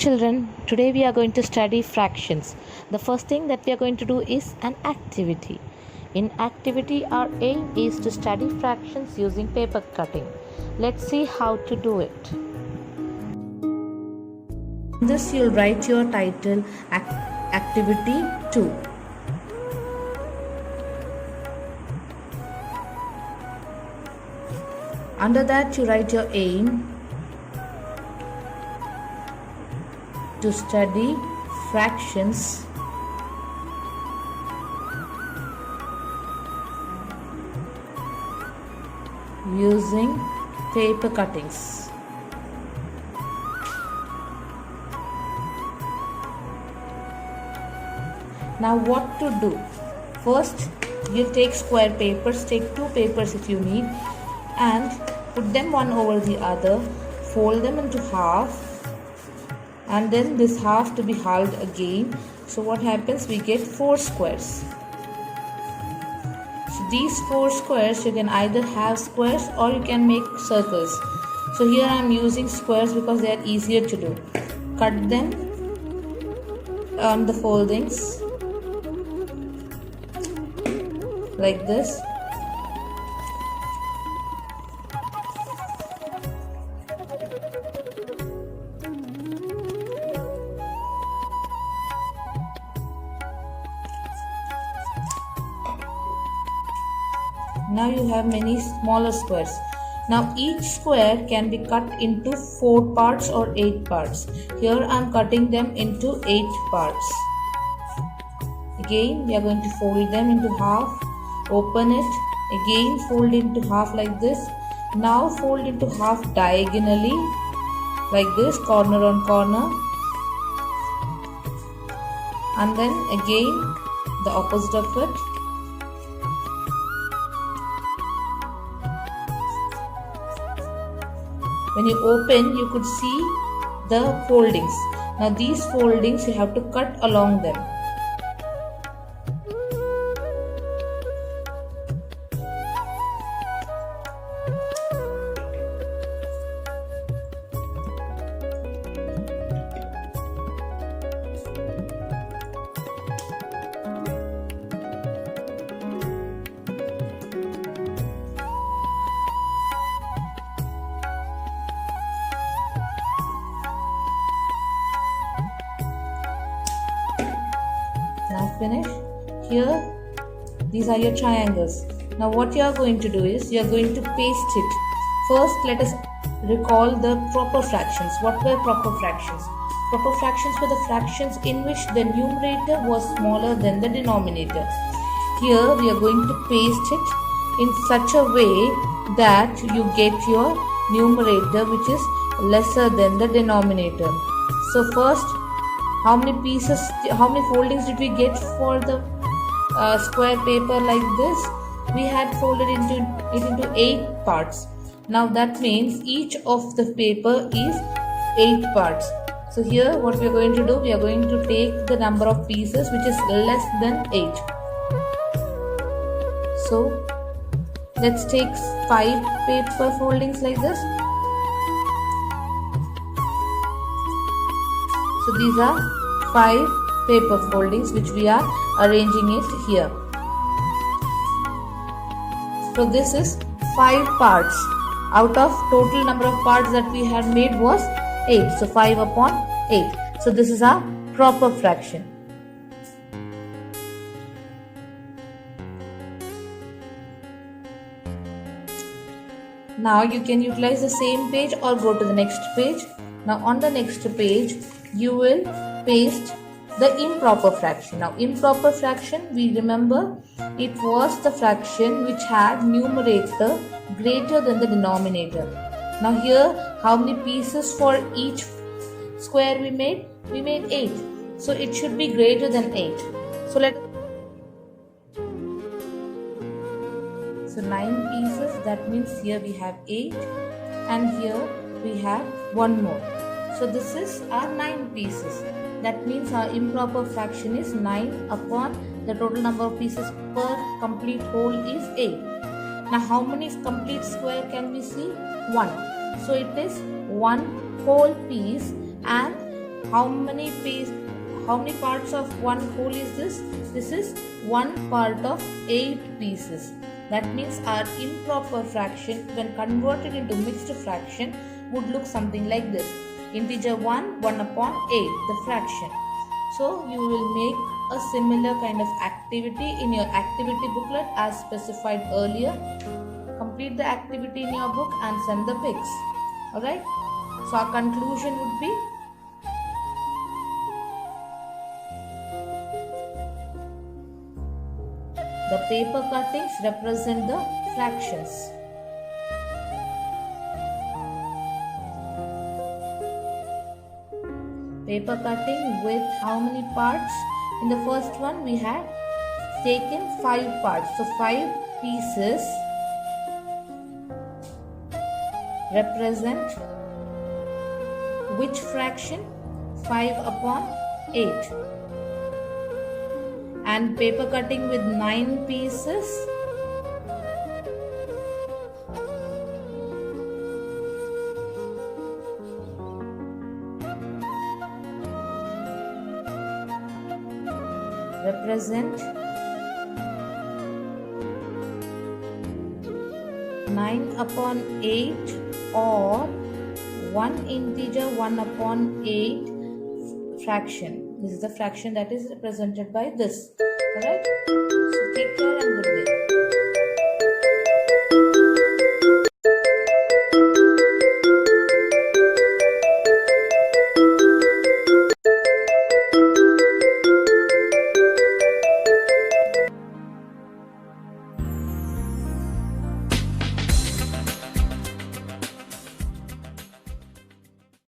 children, today we are going to study fractions. The first thing that we are going to do is an activity. In activity, our aim is to study fractions using paper cutting. Let's see how to do it. In this, you'll write your title, Activity 2. Under that, you write your aim to study fractions using paper cuttings. Now what to do? First, you take square papers, take 2 papers if you need, and put them one over the other, fold them into half, and then this half to be halved again. So what happens? We get 4 squares. So these 4 squares, you can either have squares or you can make circles. So here I am using squares because they are easier to do. Cut them on the foldings like this. Now you have many smaller squares. Now each square can be cut into 4 parts or 8 parts. Here I am cutting them into 8 parts. Again we are going to fold them into half, open it, again fold into half like this. Now fold into half diagonally like this, corner on corner, and then again the opposite of it. When you open, you could see the foldings. Now these foldings you have to cut along them. Now finish. Here, these are your triangles. Now what you are going to do is, you are going to paste it. First, let us recall the proper fractions. What were proper fractions? Proper fractions were the fractions in which the numerator was smaller than the denominator. Here, we are going to paste it in such a way that you get your numerator which is lesser than the denominator. So first, how many foldings did we get for the square paper like this? We had folded it into 8 parts. Now that means each of the paper is 8 parts. So here what we are going to do, we are going to take the number of pieces which is less than 8. So let's take 5 paper foldings like this. So these are 5 paper foldings which we are arranging it here. So this is 5 parts. Out of total number of parts that we had made was 8. So 5 upon 8. So this is our proper fraction. Now you can utilize the same page or go to the next page. Now on the next page, you will paste the improper fraction. Now improper fraction, we remember it was the fraction which had numerator greater than the denominator. Now here, how many pieces for each square we made? We made 8. So it should be greater than 8. So 9 pieces, that means here we have 8 and here we have 1 more. So this is our 9 pieces. That means our improper fraction is 9 upon the total number of pieces per complete whole is 8. Now how many complete square can we see? 1. So it is 1 whole piece, and How many parts of one whole is this? This is 1 part of 8 pieces. That means our improper fraction when converted into mixed fraction would look something like this. Integer 1, 1 upon 8, the fraction. So you will make a similar kind of activity in your activity booklet as specified earlier. Complete the activity in your book and send the pics. Alright. So our conclusion would be, the paper cuttings represent the fractions. Paper cutting with how many parts? In the first one we had taken 5 parts. So 5 pieces represent which fraction? 5 upon 8. And paper cutting with 9 pieces represent 9 upon 8 or 1 integer 1 upon 8 fraction. This is the fraction that is represented by this. Alright? So take care and good day.